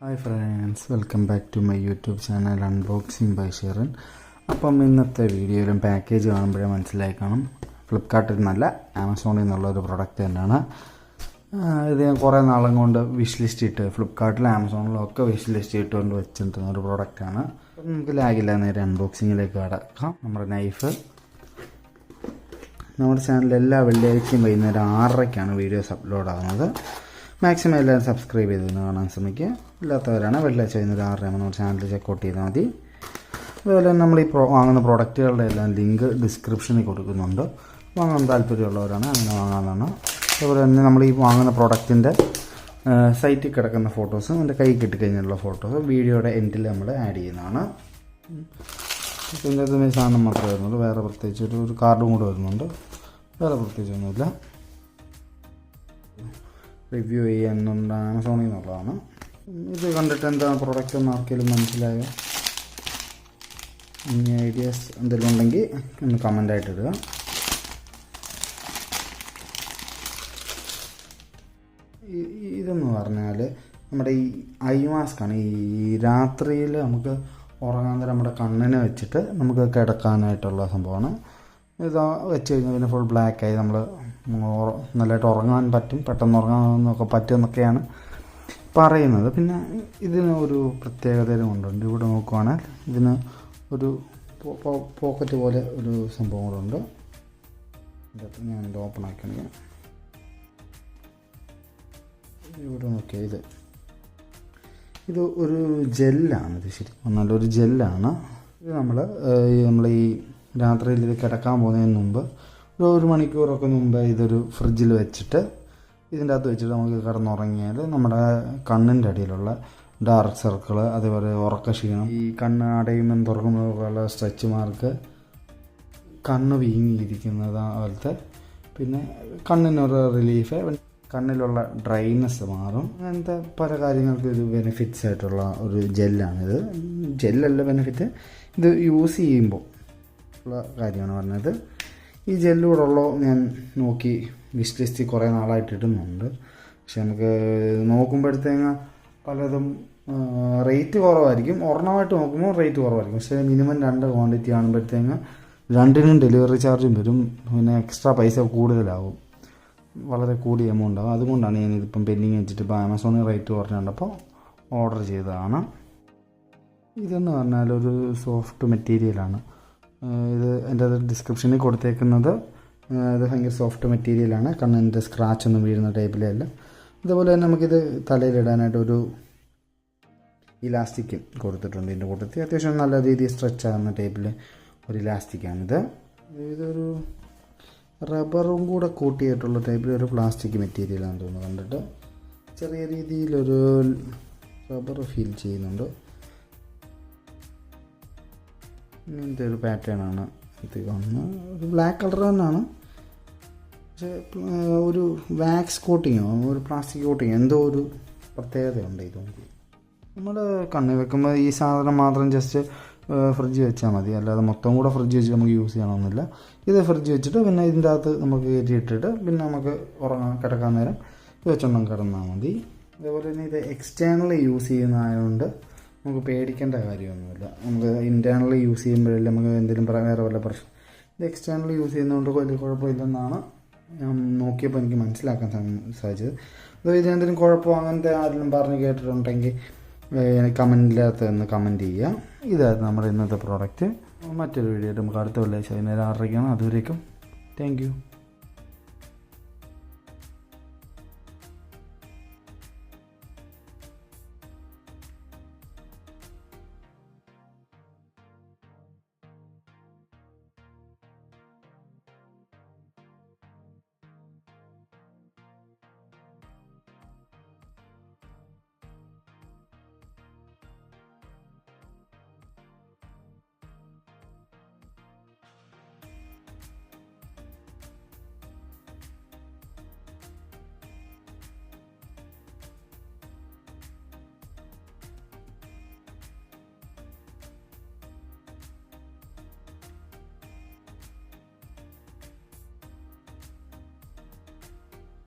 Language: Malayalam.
Hi friends, welcome back to my YouTube channel Unboxing by Sharon. അപ്പം ഇന്നത്തെ വീഡിയോയിലും പാക്കേജ് കാണുമ്പോഴേ മനസ്സിലായി കാണും ഫ്ലിപ്കാർട്ടിൽ നിന്നല്ല ആമസോണിൽ നിന്നുള്ളൊരു പ്രൊഡക്റ്റ് തന്നെയാണ്. ഇത് ഞാൻ കുറേ നാളും കൊണ്ട് വിഷ് ലിസ്റ്റ് ഇട്ട് ഫ്ലിപ്കാർട്ടിലും ആമസോണിലും ഒക്കെ വിഷ് ലിസ്റ്റ് ഇട്ടുകൊണ്ട് വെച്ചിട്ടുന്ന ഒരു പ്രൊഡക്റ്റാണ്. നമുക്ക് ലാഗില്ല, നേരെ അൺബോക്സിങ്ങിലേക്ക് കടക്കാം. നമ്മുടെ നൈഫ്. നമ്മുടെ ചാനലിൽ എല്ലാ വെള്ളിയാഴ്ചയും വൈകുന്നേരം 6:30-ക്കാണ് വീഡിയോസ് അപ്ലോഡ് ആകുന്നത്. മാക്സിമം എല്ലാവരും സബ്സ്ക്രൈബ് ചെയ്ത് കാണാൻ ശ്രമിക്കുക. ഇല്ലാത്തവരാണ് വെള്ളിയാഴ്ച വൈകുന്നേരം 6:30 നമ്മുടെ ചാനൽ ചെക്കൗട്ട് ചെയ്താൽ മതി. അതുപോലെ നമ്മൾ ഈ വാങ്ങുന്ന പ്രോഡക്റ്റുകളുടെ എല്ലാം ലിങ്ക് ഡിസ്ക്രിപ്ഷനിൽ കൊടുക്കുന്നുണ്ട്. വാങ്ങാൻ താല്പര്യമുള്ളവരാണ് അങ്ങനെ വാങ്ങാവുന്നതാണ്. അതുപോലെ തന്നെ നമ്മൾ ഈ വാങ്ങുന്ന പ്രോഡക്റ്റിൻ്റെ സൈറ്റിൽ കിടക്കുന്ന ഫോട്ടോസും എൻ്റെ കൈ കിട്ടിക്കഴിഞ്ഞുള്ള ഫോട്ടോസ് വീഡിയോയുടെ എൻഡിൽ നമ്മൾ ആഡ് ചെയ്യുന്നതാണ്. ഇതിൻ്റെ അതുമായി സാധനം മാത്രമേ വരുന്നുള്ളൂ, വേറെ പ്രത്യേകിച്ച് ഒരു കാർഡും കൂടെ വരുന്നുണ്ട്. വേറെ പ്രത്യേകിച്ചൊന്നുമില്ല. റിവ്യൂ ചെയ്യാനുണ്ട് ആമസോണിൽ നിന്നുള്ളതാണ്. ഇത് കണ്ടിട്ട് എന്താണ് പ്രോഡക്റ്റ് എന്ന് ആർക്കെങ്കിലും മനസ്സിലായോ? ഇനി ഐഡിയാസ് എന്തെങ്കിലും ഉണ്ടെങ്കിൽ ഒന്ന് കമൻ്റായിട്ട് ഇടുക. ഇതെന്ന് പറഞ്ഞാൽ നമ്മുടെ ഈ ഐ മാസ്കാണ്. ഈ രാത്രിയിൽ നമുക്ക് ഉറങ്ങാൻ നേരം നമ്മുടെ കണ്ണിനെ വെച്ചിട്ട് നമുക്ക് കിടക്കാനായിട്ടുള്ള സംഭവമാണ്. ഇത് വെച്ച് കഴിഞ്ഞാൽ പിന്നെ ഫുൾ ബ്ലാക്കായി നമ്മൾ നല്ലതായിട്ട് ഉറങ്ങാൻ പറ്റും, പെട്ടെന്ന് ഉറങ്ങാനൊക്കെ പറ്റുമെന്നൊക്കെയാണ് പറയുന്നത്. പിന്നെ ഇതിന് ഒരു പ്രത്യേകതയും കൊണ്ടുണ്ട്. ഇവിടെ നോക്കുവാണെങ്കിൽ ഇതിന് ഒരു പോക്കറ്റ് പോലെ ഒരു സംഭവം കൂടെ ഉണ്ട്. ഞാനിത് ഓപ്പൺ ആക്കണമെങ്കിൽ ഇവിടെ നോക്കിയാൽ ഇത് ഒരു ജെല്ലാണ്. ഇത് ശരിക്കും നല്ലൊരു ജെല്ലാണ്. ഇത് നമ്മൾ ഈ രാത്രിയിൽ ഇത് കിടക്കാൻ പോകുന്നതിന് മുമ്പ് ഒരു മണിക്കൂറൊക്കെ മുമ്പ് ഇതൊരു ഫ്രിഡ്ജിൽ വെച്ചിട്ട് ഇതിൻ്റെ അകത്ത് വെച്ചിട്ട് നമുക്ക് കിടന്നുറങ്ങിയാൽ നമ്മുടെ കണ്ണിൻ്റെ അടിയിലുള്ള ഡാർക്ക് സർക്കിൾ, അതേപോലെ ഉറക്ക ക്ഷീണം, ഈ കണ്ണ് അടയുമ്പോൾ തുറക്കുമ്പോഴുള്ള സ്ട്രെച്ച് മാർക്ക്, കണ്ണ് വീങ്ങിയിരിക്കുന്നത് പോലത്തെ, പിന്നെ കണ്ണിനൊരു റിലീഫ്, കണ്ണിലുള്ള ഡ്രൈനെസ് മാറും. അങ്ങനത്തെ പല കാര്യങ്ങൾക്കും ഇത് ബെനിഫിറ്റ്സ് ആയിട്ടുള്ള ഒരു ജെല്ലാണിത്. ജെല്ലല്ല ബെനിഫിറ്റ്, ഇത് യൂസ് ചെയ്യുമ്പോൾ ഉള്ള കാര്യമാണ് പറഞ്ഞത്. ഈ ജെല്ലൂടെ ഉള്ളോ ഞാൻ നോക്കി വിഷ് ലിസ്റ്റിൽ കുറേ നാളായിട്ട് ഇടുന്നുണ്ട്. പക്ഷെ നമുക്ക് നോക്കുമ്പോഴത്തേക്ക് പലതും റേറ്റ് കുറവായിരിക്കും. ഒരെണ്ണമായിട്ട് നോക്കുമ്പോൾ റേറ്റ് കുറവായിരിക്കും. പക്ഷേ മിനിമം 2 ക്വാണ്ടിറ്റി ആകുമ്പോഴത്തേക്ക് 2നും ഡെലിവറി ചാർജും വരും. പിന്നെ എക്സ്ട്രാ പൈസ കൂടുതലാവും, വളരെ കൂടിയ എമൗണ്ട് ആകും. അതുകൊണ്ടാണ് ഞാനിതിപ്പം പെൻഡിങ് വെച്ചിട്ട് ഇപ്പോൾ ആമസോണിൽ റേറ്റ് കുറഞ്ഞുകൊണ്ടപ്പോൾ ഓർഡർ ചെയ്തതാണ്. ഇതെന്ന് പറഞ്ഞാൽ ഒരു സോഫ്റ്റ് മെറ്റീരിയലാണ്. ഇത് എൻ്റെ ഡിസ്ക്രിപ്ഷനിൽ കൊടുത്തേക്കുന്നത്. ഇത് ഭയങ്കര സോഫ്റ്റ് മെറ്റീരിയലാണ്. കണ്ണിൻ്റെ സ്ക്രാച്ചൊന്നും വീഴുന്ന ടൈപ്പിലല്ല. അതുപോലെ തന്നെ നമുക്കിത് തലയിലിടാനായിട്ട് ഒരു ഇലാസ്റ്റിക്കും കൊടുത്തിട്ടുണ്ട്. ഇതിൻ്റെ കൂട്ടത്തിൽ അത്യാവശ്യം നല്ല രീതിയിൽ സ്ട്രെച്ച് ആകുന്ന ടൈപ്പിൽ ഒരു ഇലാസ്റ്റിക്കാണിത്. ഇതൊരു റബ്ബറും കൂടെ കൂട്ടിയിട്ടുള്ള ടൈപ്പിൽ ഒരു പ്ലാസ്റ്റിക് മെറ്റീരിയലാണെന്ന് തോന്നുന്നു. കണ്ടിട്ട് ചെറിയ രീതിയിലൊരു റബ്ബർ ഫീൽ ചെയ്യുന്നുണ്ട്. ഇങ്ങനത്തെ ഒരു പാറ്റേൺ ആണ് ഇത് കാണുന്നത്. ഒരു ബ്ലാക്ക് കളർ തന്നെയാണ്, പക്ഷേ ഒരു വാക്സ് കോട്ടിങ്ങോ ഒരു പ്ലാസ്റ്റിക് കോട്ടിങ്ങോ എന്തോ ഒരു പ്രത്യേകതയുണ്ട് ഇതൊന്നും. നമ്മൾ കണ്ണിൽ വെക്കുമ്പോൾ ഈ സാധനം മാത്രം ജസ്റ്റ് ഫ്രിഡ്ജ് വെച്ചാൽ മതി, അല്ലാതെ മൊത്തം കൂടെ ഫ്രിഡ്ജ് വെച്ച് നമുക്ക് യൂസ് ചെയ്യണമെന്നില്ല. ഇത് ഫ്രിഡ്ജ് വെച്ചിട്ട് പിന്നെ ഇതിൻ്റെ അകത്ത് നമുക്ക് കയറ്റിയിട്ടിട്ട് പിന്നെ നമുക്ക് കിടക്കാൻ നേരം ഇത് വെച്ചോണം കിടന്നാൽ മതി. അതേപോലെ തന്നെ ഇത് എക്സ്റ്റേണലി യൂസ് ചെയ്യുന്നതായതുകൊണ്ട് നമുക്ക് പേടിക്കേണ്ട കാര്യമൊന്നുമില്ല. നമുക്ക് ഇൻറ്റേർണലി യൂസ് ചെയ്യുമ്പോഴല്ലേ നമുക്ക് എന്തെങ്കിലും വേറെ വല്ല പ്രശ്നം. ഇത് എക്സ്റ്റേണലി യൂസ് ചെയ്യുന്നതുകൊണ്ട് വലിയ കുഴപ്പമില്ലെന്നാണ് ഞാൻ നോക്കിയപ്പോൾ എനിക്ക് മനസ്സിലാക്കാൻ സാധിച്ചത്. അതായത് ഇതിനെന്തെങ്കിലും കുഴപ്പമോ അങ്ങനത്തെ ആരെങ്കിലും പറഞ്ഞ് കേട്ടിട്ടുണ്ടെങ്കിൽ കമൻറ്റിനകത്ത് ഒന്ന് കമൻറ്റ് ചെയ്യുക. ഇതായിരുന്നു നമ്മുടെ ഇന്നത്തെ പ്രോഡക്റ്റ്. മറ്റൊരു വീഡിയോ നമുക്ക് അടുത്ത വെള്ളിയാഴ്ച വൈകുന്നേരം 6:30-ക്കാണ്. അതുവരേക്കും താങ്ക് യു.